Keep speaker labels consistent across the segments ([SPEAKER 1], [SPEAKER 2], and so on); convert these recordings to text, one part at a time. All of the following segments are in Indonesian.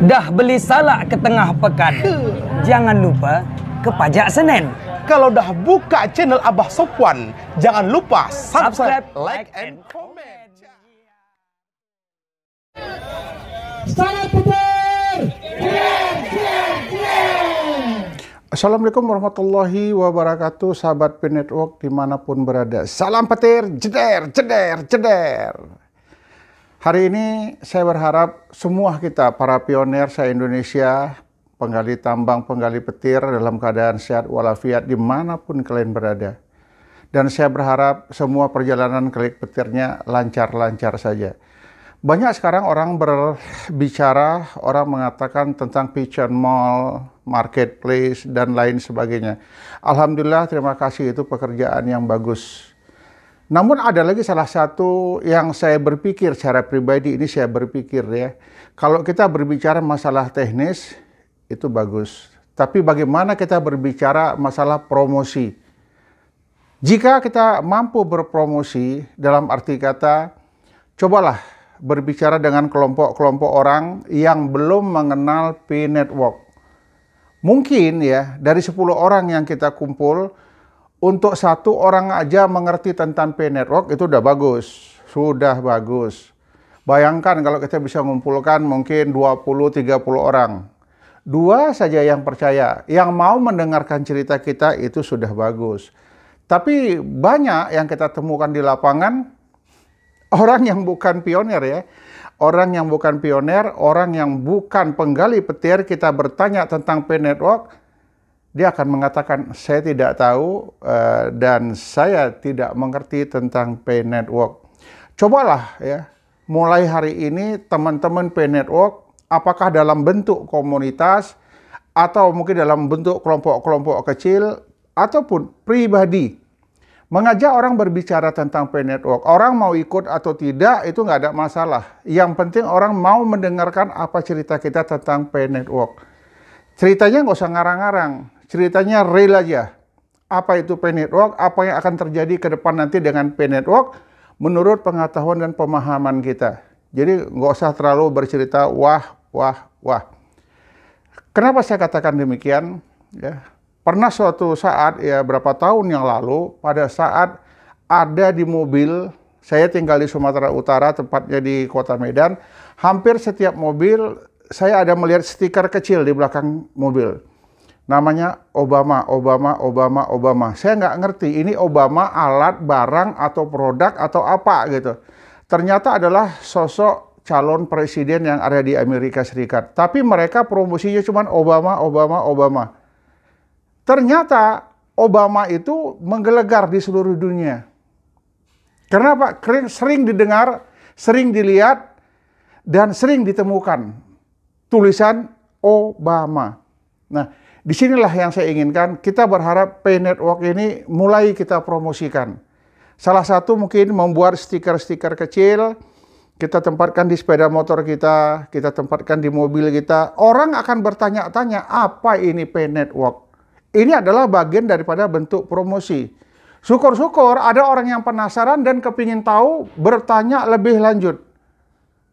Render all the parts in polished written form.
[SPEAKER 1] Dah beli salak ke tengah pekan, jangan lupa ke Pajak Senen.
[SPEAKER 2] Kalau dah buka channel Abah Sopwan, jangan lupa subscribe, like, and comment.
[SPEAKER 3] Salam petir!
[SPEAKER 4] Assalamualaikum warahmatullahi wabarakatuh, sahabat P Network dimanapun berada. Salam petir, jeder, jeder, jeder. Hari ini saya berharap semua kita, para pionir se-Indonesia, penggali tambang, penggali petir dalam keadaan sehat walafiat dimanapun kalian berada. Dan saya berharap semua perjalanan klik petirnya lancar-lancar saja. Banyak sekarang orang berbicara, orang mengatakan tentang Pigeon Mall, marketplace, dan lain sebagainya. Alhamdulillah, terima kasih, itu pekerjaan yang bagus. Namun ada lagi salah satu yang saya berpikir secara pribadi, ini saya berpikir ya, kalau kita berbicara masalah teknis, itu bagus. Tapi bagaimana kita berbicara masalah promosi? Jika kita mampu berpromosi, dalam arti kata, cobalah berbicara dengan kelompok-kelompok orang yang belum mengenal P Network. Mungkin ya, dari 10 orang yang kita kumpul, untuk 1 orang aja mengerti tentang P Network itu udah bagus. Sudah bagus. Bayangkan kalau kita bisa mengumpulkan mungkin 20-30 orang. 2 saja yang percaya, yang mau mendengarkan cerita kita itu sudah bagus. Tapi banyak yang kita temukan di lapangan, orang yang bukan pionir ya. Orang yang bukan pionir, orang yang bukan penggali petir, kita bertanya tentang P Network, dia akan mengatakan, saya tidak tahu dan saya tidak mengerti tentang P Network. Cobalah ya, mulai hari ini teman-teman P Network, apakah dalam bentuk komunitas, atau mungkin dalam bentuk kelompok-kelompok kecil, ataupun pribadi, mengajak orang berbicara tentang P Network. Orang mau ikut atau tidak, itu nggak ada masalah. Yang penting orang mau mendengarkan apa cerita kita tentang P Network. Ceritanya nggak usah ngarang-ngarang. Ceritanya real aja. Apa itu P Network, apa yang akan terjadi ke depan nanti dengan P Network, menurut pengetahuan dan pemahaman kita. Jadi nggak usah terlalu bercerita wah, wah, wah. Kenapa saya katakan demikian? Ya, pernah suatu saat, ya berapa tahun yang lalu, pada saat ada di mobil, saya tinggal di Sumatera Utara, tepatnya di Kota Medan, hampir setiap mobil, saya ada melihat stiker kecil di belakang mobil. Namanya Obama, Obama, Obama, Obama. Saya nggak ngerti ini Obama alat, barang, atau produk, atau apa gitu. Ternyata adalah sosok calon presiden yang ada di Amerika Serikat. Tapi mereka promosinya cuma Obama, Obama, Obama. Ternyata Obama itu menggelegar di seluruh dunia. Kenapa? Sering didengar, sering dilihat, dan sering ditemukan tulisan Obama. Nah, disinilah yang saya inginkan. Kita berharap P Network ini mulai kita promosikan. Salah satu mungkin membuat stiker-stiker kecil, kita tempatkan di sepeda motor kita tempatkan di mobil kita. Orang akan bertanya-tanya, apa ini P Network? Ini adalah bagian daripada bentuk promosi. Syukur-syukur ada orang yang penasaran dan kepingin tahu, bertanya lebih lanjut.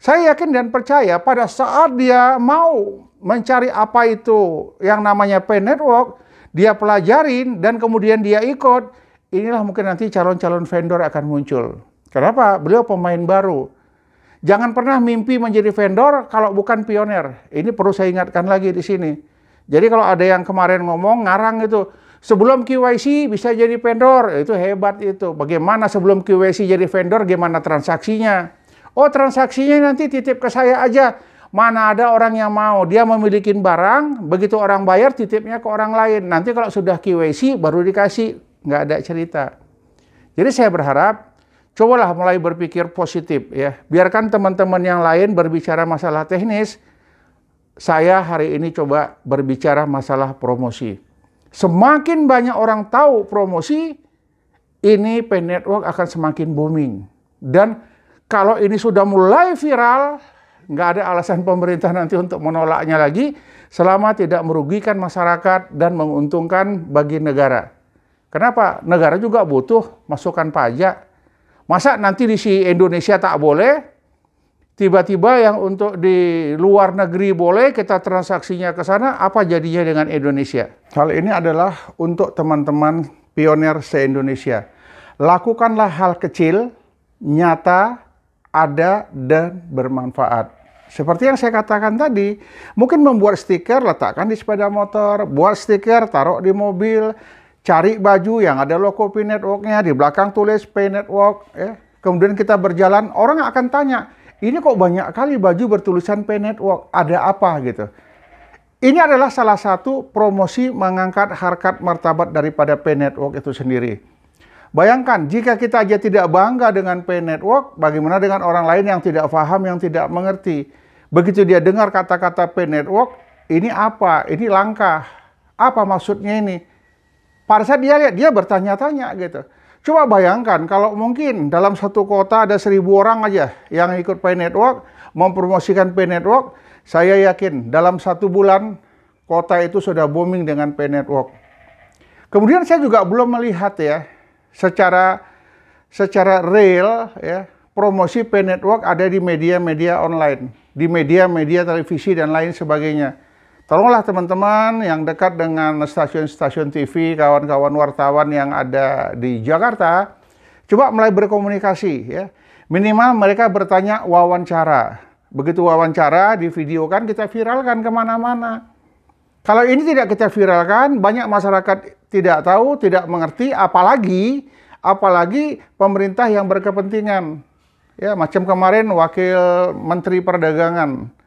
[SPEAKER 4] Saya yakin dan percaya pada saat dia mau mencari apa itu yang namanya P Network, dia pelajarin dan kemudian dia ikut, inilah mungkin nanti calon-calon vendor akan muncul. Kenapa? Beliau pemain baru. Jangan pernah mimpi menjadi vendor kalau bukan pionir. Ini perlu saya ingatkan lagi di sini. Jadi kalau ada yang kemarin ngomong, ngarang itu, sebelum KYC bisa jadi vendor, itu hebat itu. Bagaimana sebelum KYC jadi vendor, gimana transaksinya? Oh, transaksinya nanti titip ke saya aja. Mana ada orang yang mau, dia memiliki barang, begitu orang bayar titipnya ke orang lain. Nanti kalau sudah KYC baru dikasih, nggak ada cerita. Jadi saya berharap, cobalah mulai berpikir positif ya. Biarkan teman-teman yang lain berbicara masalah teknis, saya hari ini coba berbicara masalah promosi. Semakin banyak orang tahu promosi, ini P Network akan semakin booming. Dan kalau ini sudah mulai viral, nggak ada alasan pemerintah nanti untuk menolaknya lagi selama tidak merugikan masyarakat dan menguntungkan bagi negara. Kenapa? Negara juga butuh masukan pajak. Masa nanti di si Indonesia tak boleh, Tiba-tiba yang untuk di luar negeri boleh, kita transaksinya ke sana, apa jadinya dengan Indonesia? Hal ini adalah untuk teman-teman pionir se-Indonesia. Lakukanlah hal kecil, nyata, ada, dan bermanfaat. Seperti yang saya katakan tadi, mungkin membuat stiker, letakkan di sepeda motor, buat stiker, taruh di mobil, cari baju yang ada logo Pi Network-nya, di belakang tulis Pi Network, ya. Kemudian kita berjalan, orang akan tanya, ini kok banyak kali baju bertulisan Pi Network, ada apa gitu. Ini adalah salah satu promosi mengangkat harkat martabat daripada Pi Network itu sendiri. Bayangkan, jika kita aja tidak bangga dengan Pi Network, bagaimana dengan orang lain yang tidak paham, yang tidak mengerti. Begitu dia dengar kata-kata Pi Network, ini apa? Ini langkah. Apa maksudnya ini? Pada saat dia lihat, dia bertanya-tanya gitu. Coba bayangkan kalau mungkin dalam satu kota ada 1000 orang aja yang ikut Pi Network, mempromosikan Pi Network, saya yakin dalam 1 bulan kota itu sudah booming dengan Pi Network. Kemudian saya juga belum melihat ya, secara real ya, promosi Pi Network ada di media-media online, di media-media televisi dan lain sebagainya. Tolonglah teman-teman yang dekat dengan stasiun-stasiun TV, kawan-kawan wartawan yang ada di Jakarta, coba mulai berkomunikasi ya. Minimal mereka bertanya, wawancara. Begitu wawancara, di video kan kita viralkan kemana-mana. Kalau ini tidak kita viralkan, banyak masyarakat tidak tahu, tidak mengerti, apalagi pemerintah yang berkepentingan. Ya, macam kemarin Wakil Menteri Perdagangan.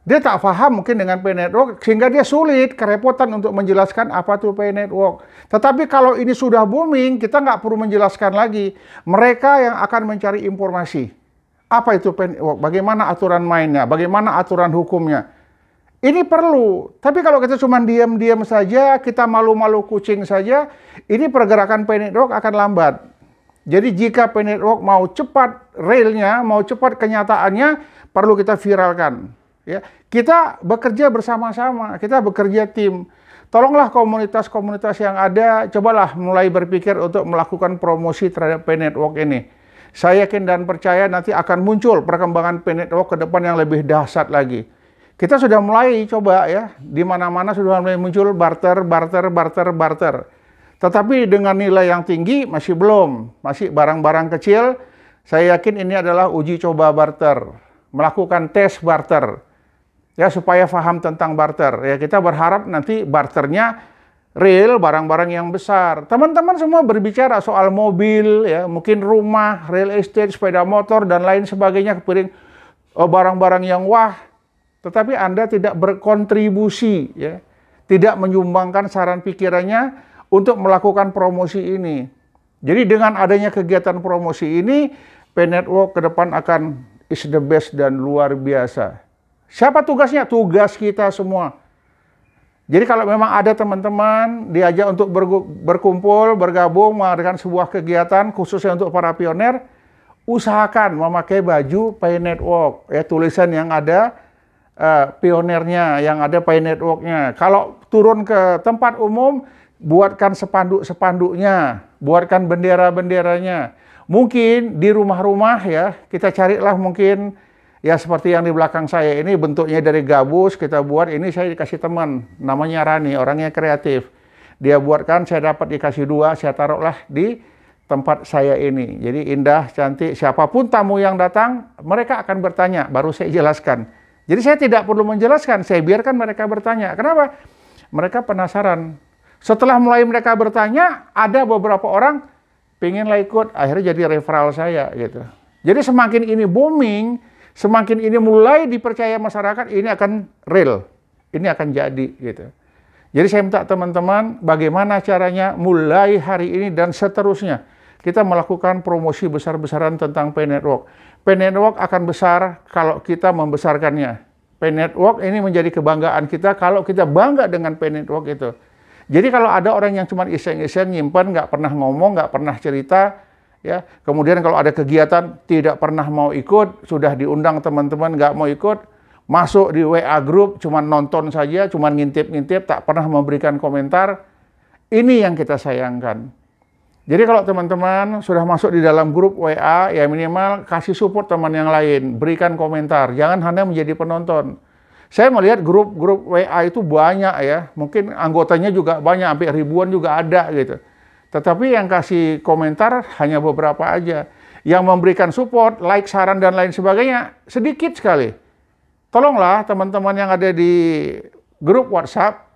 [SPEAKER 4] Dia tak paham mungkin dengan Pi Network, sehingga dia sulit, kerepotan untuk menjelaskan apa itu Pi Network. Tetapi kalau ini sudah booming, kita nggak perlu menjelaskan lagi. Mereka yang akan mencari informasi. Apa itu Pi Network? Bagaimana aturan mainnya? Bagaimana aturan hukumnya? Ini perlu. Tapi kalau kita cuma diam-diam saja, kita malu-malu kucing saja, ini pergerakan Pi Network akan lambat. Jadi jika Pi Network mau cepat realnya, mau cepat kenyataannya, perlu kita viralkan. Ya, kita bekerja bersama-sama, kita bekerja tim. Tolonglah komunitas-komunitas yang ada, cobalah mulai berpikir untuk melakukan promosi terhadap Pi Network ini. Saya yakin dan percaya nanti akan muncul perkembangan Pi Network ke depan yang lebih dahsyat lagi. Kita sudah mulai coba ya, di mana-mana sudah mulai muncul barter. Tetapi dengan nilai yang tinggi masih belum, masih barang-barang kecil. Saya yakin ini adalah uji coba barter, melakukan tes barter. Ya, supaya paham tentang barter. Ya, kita berharap nanti barternya real, barang-barang yang besar. Teman-teman semua berbicara soal mobil, ya, mungkin rumah, real estate, sepeda motor, dan lain sebagainya, kepiring barang-barang yang wah. Tetapi Anda tidak berkontribusi, ya, tidak menyumbangkan saran pikirannya untuk melakukan promosi ini. Jadi dengan adanya kegiatan promosi ini, Pi Network ke depan akan is the best dan luar biasa. Siapa tugasnya? Tugas kita semua. Jadi kalau memang ada teman-teman diajak untuk berkumpul, bergabung, mengadakan sebuah kegiatan khususnya untuk para pionir, usahakan memakai baju Pi Network. Ya, tulisan yang ada pionirnya, yang ada Pi Network-nya. Kalau turun ke tempat umum, buatkan spanduk-spanduknya, buatkan bendera-benderanya. Mungkin di rumah-rumah ya, kita carilah mungkin ya seperti yang di belakang saya ini bentuknya dari gabus, kita buat ini, saya dikasih teman, namanya Rani, orangnya kreatif. Dia buatkan, saya dapat dikasih 2, saya taruhlah di tempat saya ini. Jadi indah, cantik, siapapun tamu yang datang, mereka akan bertanya, baru saya jelaskan. Jadi saya tidak perlu menjelaskan, saya biarkan mereka bertanya. Kenapa? Mereka penasaran. Setelah mulai mereka bertanya, ada beberapa orang pengenlah ikut, akhirnya jadi referral saya gitu. Jadi semakin ini booming, semakin ini mulai dipercaya masyarakat, ini akan real, ini akan jadi gitu. Jadi saya minta teman-teman, bagaimana caranya mulai hari ini dan seterusnya kita melakukan promosi besar-besaran tentang Pi Network. Pi Network akan besar kalau kita membesarkannya. Pi Network ini menjadi kebanggaan kita kalau kita bangga dengan Pi Network itu. Jadi kalau ada orang yang cuma iseng-iseng nyimpan, nggak pernah ngomong, nggak pernah cerita, ya, kemudian kalau ada kegiatan tidak pernah mau ikut, sudah diundang teman-teman nggak mau ikut, masuk di WA group cuma nonton saja, cuma ngintip-ngintip, tak pernah memberikan komentar. Ini yang kita sayangkan. Jadi kalau teman-teman sudah masuk di dalam grup WA, ya minimal kasih support teman yang lain, berikan komentar, jangan hanya menjadi penonton. Saya melihat grup-grup WA itu banyak ya, mungkin anggotanya juga banyak, sampai ribuan juga ada gitu. Tetapi yang kasih komentar hanya beberapa aja. Yang memberikan support, like, saran, dan lain sebagainya, sedikit sekali. Tolonglah teman-teman yang ada di grup WhatsApp,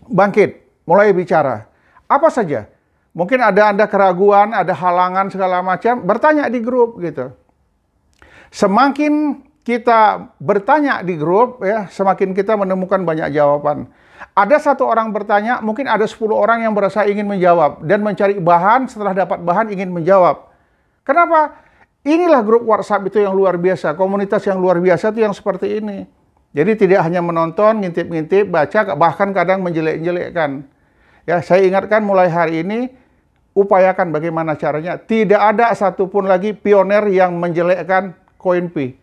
[SPEAKER 4] bangkit, mulai bicara. Apa saja. Mungkin ada Anda keraguan, ada halangan segala macam, bertanya di grup gitu. Semakin kita bertanya di grup, ya, semakin kita menemukan banyak jawaban. Ada satu orang bertanya, mungkin ada 10 orang yang berasa ingin menjawab dan mencari bahan, setelah dapat bahan ingin menjawab. Kenapa? Inilah grup WhatsApp itu yang luar biasa, komunitas yang luar biasa itu yang seperti ini. Jadi tidak hanya menonton, ngintip-ngintip, baca, bahkan kadang menjelek-jelekkan. Ya, saya ingatkan mulai hari ini, upayakan bagaimana caranya. Tidak ada satupun lagi pioner yang menjelekkan Koin-Pi.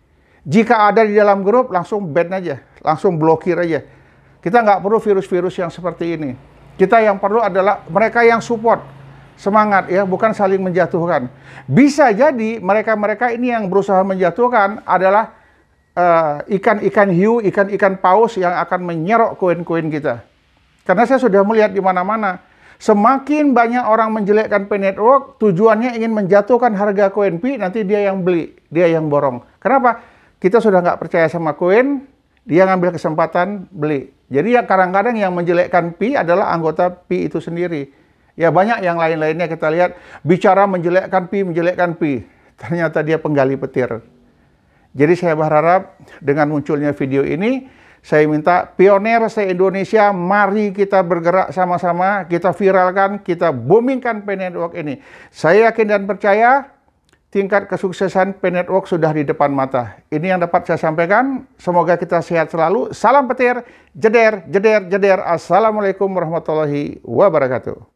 [SPEAKER 4] Jika ada di dalam grup, langsung ban aja, langsung blokir aja. Kita nggak perlu virus-virus yang seperti ini. Kita yang perlu adalah mereka yang support. Semangat ya, bukan saling menjatuhkan. Bisa jadi mereka-mereka ini yang berusaha menjatuhkan adalah ikan-ikan hiu, ikan-ikan paus yang akan menyerok koin-koin kita. Karena saya sudah melihat di mana-mana, semakin banyak orang menjelekkan P-Network, tujuannya ingin menjatuhkan harga Koin-Pi, nanti dia yang beli, dia yang borong. Kenapa? Kita sudah nggak percaya sama koin, dia ngambil kesempatan beli. Jadi ya kadang-kadang yang menjelekkan Pi adalah anggota Pi itu sendiri. Ya banyak yang lain-lainnya kita lihat bicara menjelekkan Pi. Ternyata dia penggali petir. Jadi saya berharap dengan munculnya video ini, saya minta pioner se-Indonesia, mari kita bergerak sama-sama, kita viralkan, kita boomingkan P-Network ini. Saya yakin dan percaya tingkat kesuksesan P-Network sudah di depan mata. Ini yang dapat saya sampaikan. Semoga kita sehat selalu. Salam petir, jeder, jeder, jeder. Assalamualaikum warahmatullahi wabarakatuh.